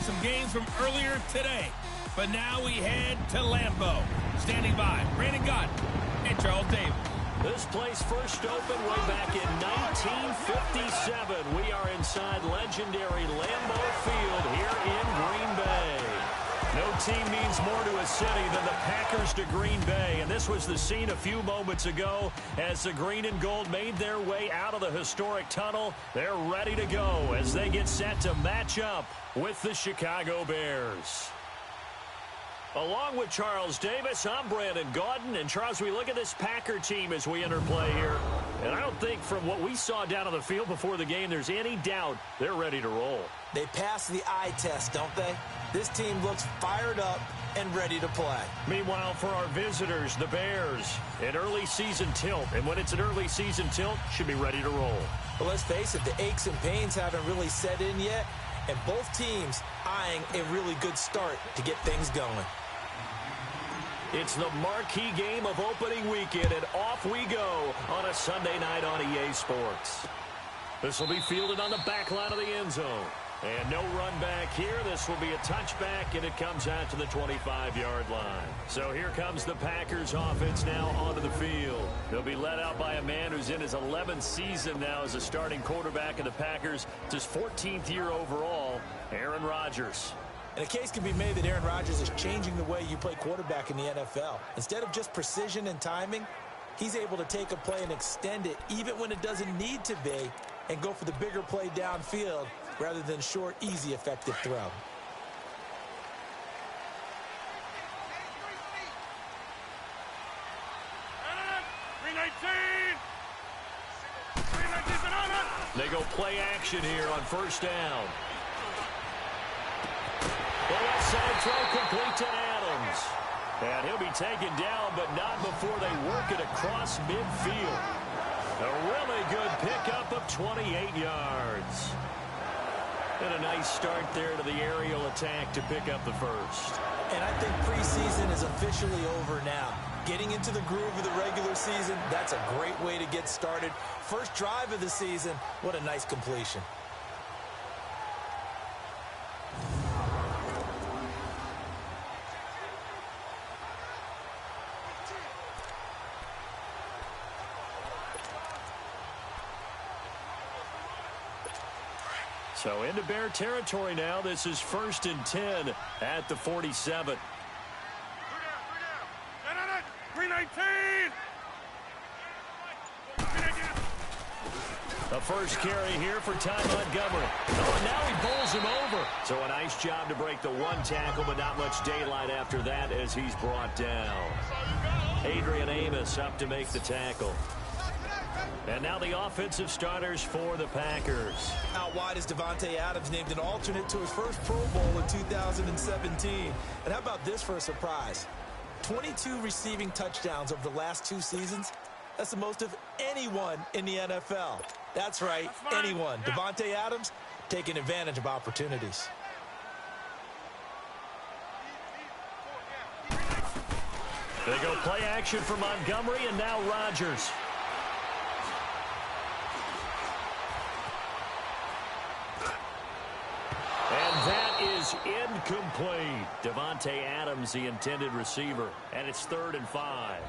some games from earlier today. But now we head to Lambeau. Standing by, Brandon Gott and Charles Davis. This place first opened way back in 1957. We are inside legendary Lambeau Field here in Green Bay. No team means more to a city than the Packers to Green Bay. And this was the scene a few moments ago as the green and gold made their way out of the historic tunnel. They're ready to go as they get set to match up with the Chicago Bears. Along with Charles Davis, I'm Brandon Gaudin. And Charles, we look at this Packer team as we enter play here. And I don't think from what we saw down on the field before the game, there's any doubt they're ready to roll. They pass the eye test, don't they? This team looks fired up and ready to play. Meanwhile, for our visitors, the Bears, an early season tilt. And when it's an early season tilt, should be ready to roll. But let's face it, the aches and pains haven't really set in yet. And both teams eyeing a really good start to get things going. It's the marquee game of opening weekend, and off we go on a Sunday night on EA Sports. This will be fielded on the back line of the end zone. And no run back here. This will be a touchback, and it comes out to the 25-yard line. So here comes the Packers offense now onto the field. They'll be led out by a man who's in his 11th season now as a starting quarterback of the Packers. It's his 14th year overall, Aaron Rodgers. And a case can be made that Aaron Rodgers is changing the way you play quarterback in the NFL. Instead of just precision and timing, he's able to take a play and extend it even when it doesn't need to be and go for the bigger play downfield rather than short, easy, effective throw. They go play action here on first down. The left side throw complete to Adams. And he'll be taken down, but not before they work it across midfield. A really good pickup of 28 yards. And a nice start there to the aerial attack to pick up the first. And I think preseason is officially over now. Getting into the groove of the regular season, that's a great way to get started. First drive of the season, what a nice completion. So into Bear territory now. This is 1st and 10 at the 47. The first carry here for Ty Montgomery. Oh, and now he bowls him over. So a nice job to break the one tackle, but not much daylight after that as he's brought down. Adrian Amos up to make the tackle. And now the offensive starters for the Packers. Out wide is Davante Adams, named an alternate to his first Pro Bowl in 2017. And how about this for a surprise? 22 receiving touchdowns over the last 2 seasons. That's the most of anyone in the NFL. That's right, anyone. Davante Adams taking advantage of opportunities. They go play action for Montgomery, and now Rodgers. And that is incomplete. Davante Adams, the intended receiver, and it's 3rd and 5.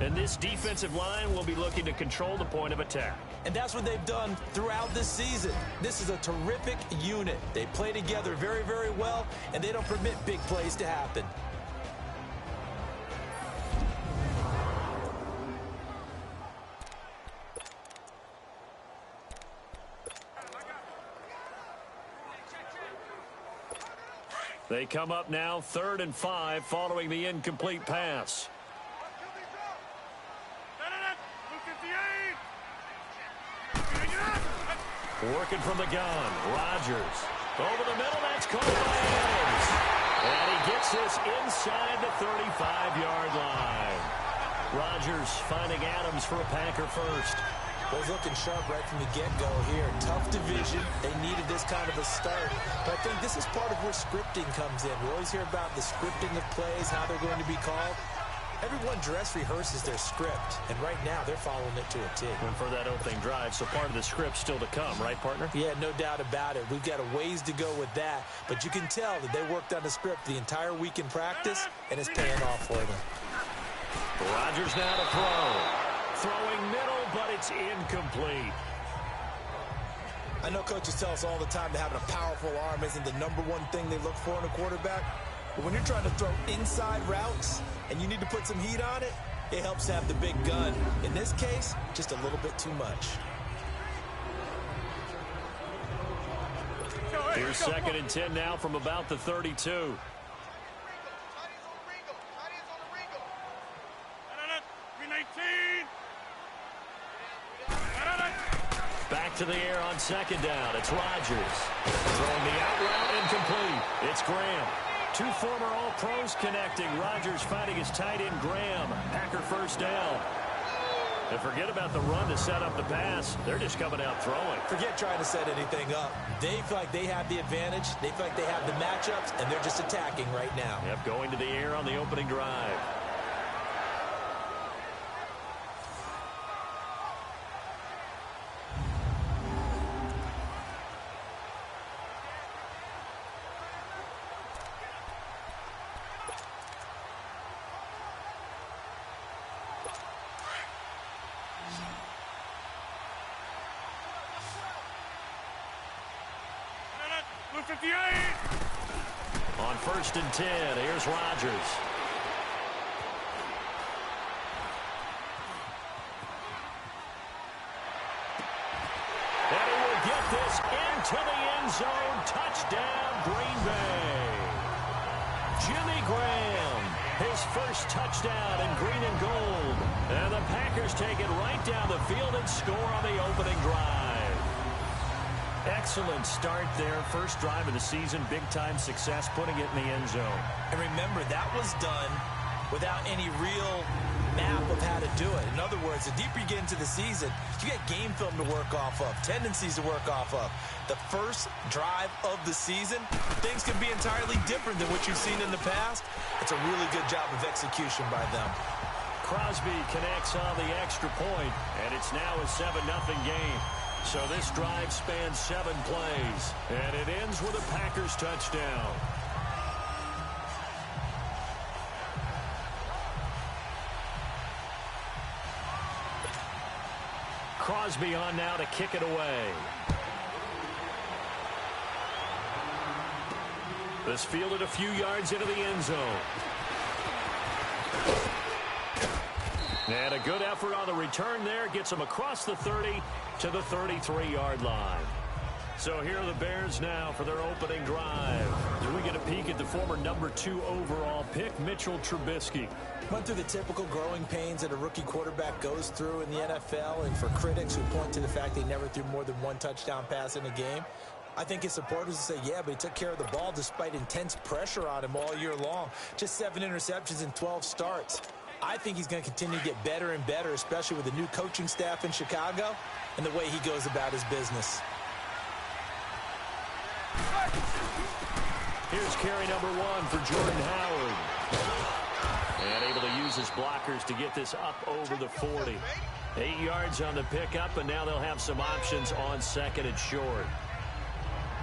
And this defensive line will be looking to control the point of attack. And that's what they've done throughout this season. This is a terrific unit. They play together very, very well, and they don't permit big plays to happen. They come up now 3rd and 5 following the incomplete pass. Working from the gun, Rodgers. Over the middle, that's caught by Adams. And he gets this inside the 35-yard line. Rodgers finding Adams for a Packer first. Was looking sharp right from the get-go here. Tough division. They needed this kind of a start. But I think this is part of where scripting comes in. We always hear about the scripting of plays, how they're going to be called. Everyone dress rehearses their script, and right now they're following it to a T. And for that opening drive, so part of the script still to come, right, partner? Yeah, no doubt about it. We've got a ways to go with that, but you can tell that they worked on the script the entire week in practice, and it's paying off for them. Rodgers now to throw. Throwing middle, but it's incomplete. I know coaches tell us all the time that having a powerful arm isn't the #1 thing they look for in a quarterback. But when you're trying to throw inside routes and you need to put some heat on it, it helps to have the big gun. In this case, just a little bit too much. Here's 2nd and 10 now from about the 32. Back to the air on 2nd down. It's Rodgers. Throwing the out route incomplete. It's Graham. 2 former All-Pros connecting. Rodgers finding his tight end, Graham. Packer first down. And forget about the run to set up the pass. They're just coming out throwing. Forget trying to set anything up. They feel like they have the advantage. They feel like they have the matchups, and they're just attacking right now. Yep, going to the air on the opening drive. On 1st and 10, here's Rodgers. And he will get this into the end zone. Touchdown, Green Bay. Jimmy Graham, his first touchdown in green and gold. And the Packers take it right down the field and score on the opening drive. Excellent start there. First drive of the season. Big-time success, putting it in the end zone. And remember, that was done without any real map of how to do it. In other words, the deeper you get into the season, you get game film to work off of, tendencies to work off of. The first drive of the season, things can be entirely different than what you've seen in the past. It's a really good job of execution by them. Crosby connects on the extra point, and it's now a 7-0 game. So this drive spans 7 plays, and it ends with a Packers touchdown. Crosby on now to kick it away. This fielded a few yards into the end zone. And a good effort on the return there. Gets them across the 30 to the 33-yard line. So here are the Bears now for their opening drive. Do we get a peek at the former #2 overall pick, Mitchell Trubisky? Went through the typical growing pains that a rookie quarterback goes through in the NFL, and for critics who point to the fact they never threw more than 1 touchdown pass in a game, I think his supporters will say, yeah, but he took care of the ball despite intense pressure on him all year long. Just 7 interceptions in 12 starts. I think he's going to continue to get better and better, especially with the new coaching staff in Chicago and the way he goes about his business. Here's carry #1 for Jordan Howard. And able to use his blockers to get this up over the 40. 8 yards on the pickup, and now they'll have some options on 2nd and short.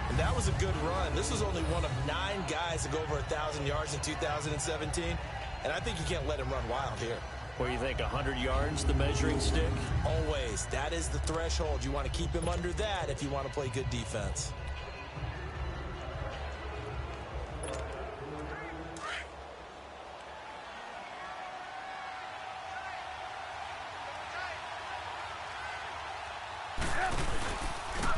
And that was a good run. This was only one of 9 guys to go over 1,000 yards in 2017. And I think you can't let him run wild here. What do you think, 100 yards, the measuring stick? Always. That is the threshold. You want to keep him under that if you want to play good defense.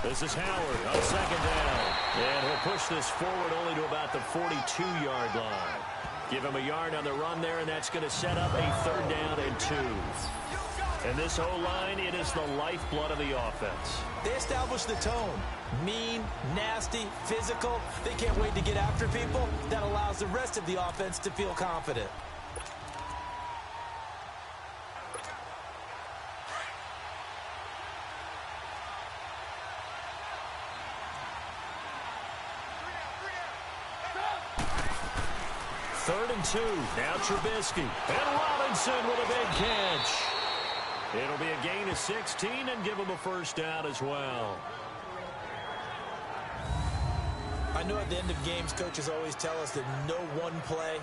This is Howard on 2nd down. And he'll push this forward only to about the 42-yard line. Give him a yard on the run there, and that's going to set up a 3rd down and 2. And this O-line, it is the lifeblood of the offense. They establish the tone. Mean, nasty, physical. They can't wait to get after people. That allows the rest of the offense to feel confident. 3rd and 2. Now Trubisky. And Robinson with a big catch. It'll be a gain of 16 and give him a first down as well. I know at the end of games, coaches always tell us that no one play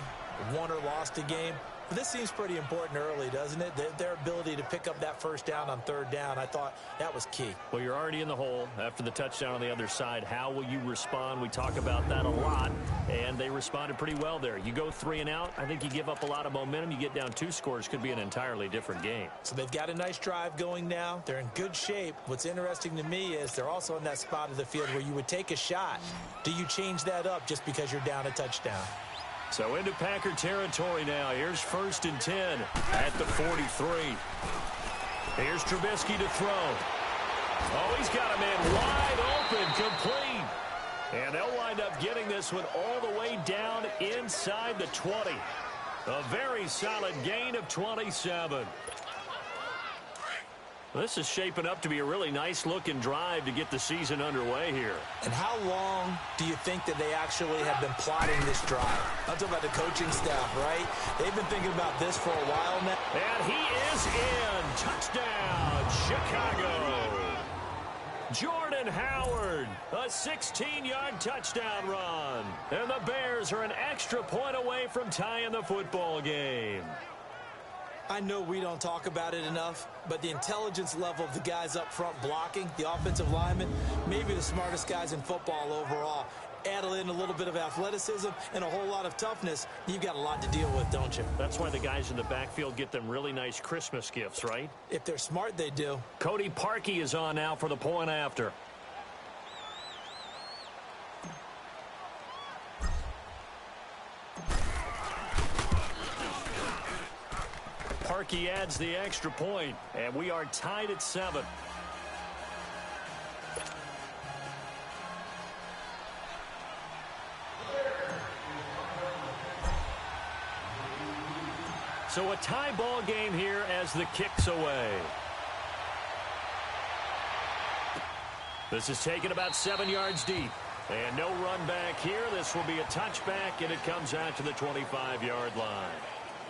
won or lost a game. But this seems pretty important early, doesn't it? Their ability to pick up that first down on 3rd down, I thought that was key. Well, you're already in the hole after the touchdown on the other side. How will you respond? We talk about that a lot, and they responded pretty well there. You go 3 and out, I think you give up a lot of momentum. You get down 2 scores, could be an entirely different game. So they've got a nice drive going now. They're in good shape. What's interesting to me is they're also in that spot of the field where you would take a shot. Do you change that up just because you're down a touchdown? So into Packer territory now. Here's 1st and 10 at the 43. Here's Trubisky to throw. Oh, he's got a man wide open, complete. And they'll wind up getting this one all the way down inside the 20. A very solid gain of 27. This is shaping up to be a really nice-looking drive to get the season underway here. And how long do you think that they actually have been plotting this drive? I'm talking about the coaching staff, right? They've been thinking about this for a while now. And he is in. Touchdown, Chicago. Jordan Howard, a 16-yard touchdown run. And the Bears are an extra point away from tying the football game. I know we don't talk about it enough, but the intelligence level of the guys up front blocking, the offensive linemen, maybe the smartest guys in football overall. Add in a little bit of athleticism and a whole lot of toughness, you've got a lot to deal with, don't you? That's why the guys in the backfield get them really nice Christmas gifts, right? If they're smart, they do. Cody Parkey is on now for the point after. Parkey adds the extra point, and we are tied at 7. So a tie ball game here as the kick's away. This is taken about 7 yards deep. And no run back here. This will be a touchback, and it comes out to the 25-yard line.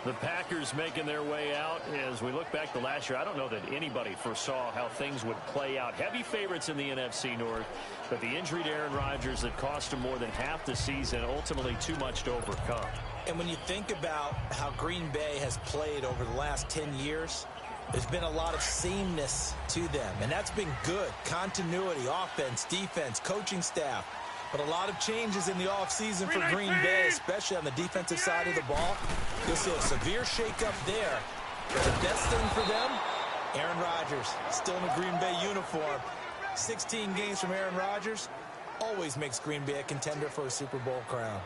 The Packers making their way out. As we look back to last year, I don't know that anybody foresaw how things would play out. Heavy favorites in the NFC North, but the injury to Aaron Rodgers that cost him more than half the season, ultimately too much to overcome. And when you think about how Green Bay has played over the last 10 years, there's been a lot of sameness to them, and that's been good. Continuity, offense, defense, coaching staff. But a lot of changes in the offseason for Green Bay, especially on the defensive side of the ball. You'll see a severe shakeup there. But the best thing for them, Aaron Rodgers, still in a Green Bay uniform. 16 games from Aaron Rodgers always makes Green Bay a contender for a Super Bowl crown.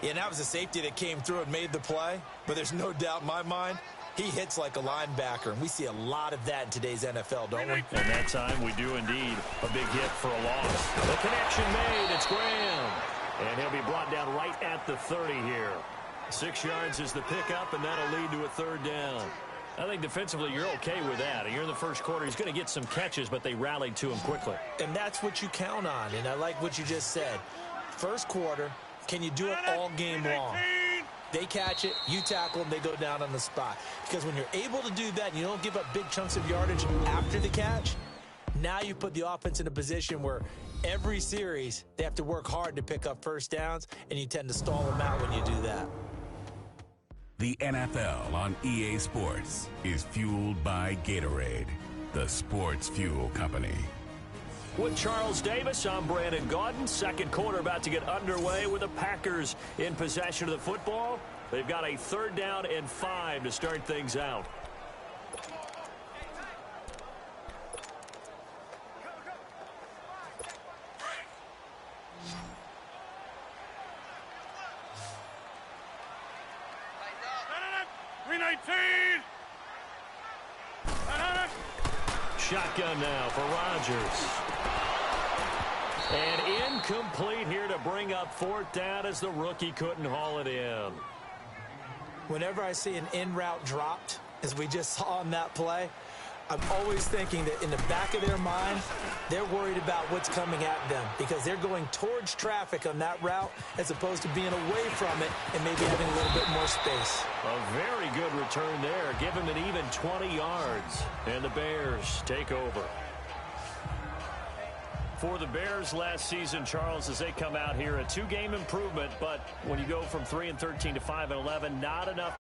Yeah, and that was a safety that came through and made the play. But there's no doubt in my mind, he hits like a linebacker, and we see a lot of that in today's NFL, don't we? And that time we do indeed. A big hit for a loss. The connection made. It's Graham. And he'll be brought down right at the 30 here. 6 yards is the pickup, and that'll lead to a 3rd down. I think defensively you're okay with that. You're in the first quarter. He's going to get some catches, but they rallied to him quickly. And that's what you count on, and I like what you just said. First quarter, can you do it all game long? They catch it, you tackle them, they go down on the spot. Because when you're able to do that and you don't give up big chunks of yardage after the catch, now you put the offense in a position where every series they have to work hard to pick up first downs, and you tend to stall them out when you do that. The NFL on EA Sports is fueled by Gatorade, the sports fuel company. With Charles Davis, I'm Brandon Gaudin. Second quarter about to get underway with the Packers in possession of the football. They've got a 3rd down and 5 to start things out. Shotgun now for Rodgers. And incomplete here to bring up 4th down as the rookie couldn't haul it in. Whenever I see an in route dropped, as we just saw on that play, I'm always thinking that in the back of their mind, they're worried about what's coming at them because they're going towards traffic on that route as opposed to being away from it and maybe having a little bit more space. A very good return there. Give him an even 20 yards. And the Bears take over. For the Bears last season, Charles, as they come out here, a 2-game improvement, but when you go from 3-13 to 5-11, not enough.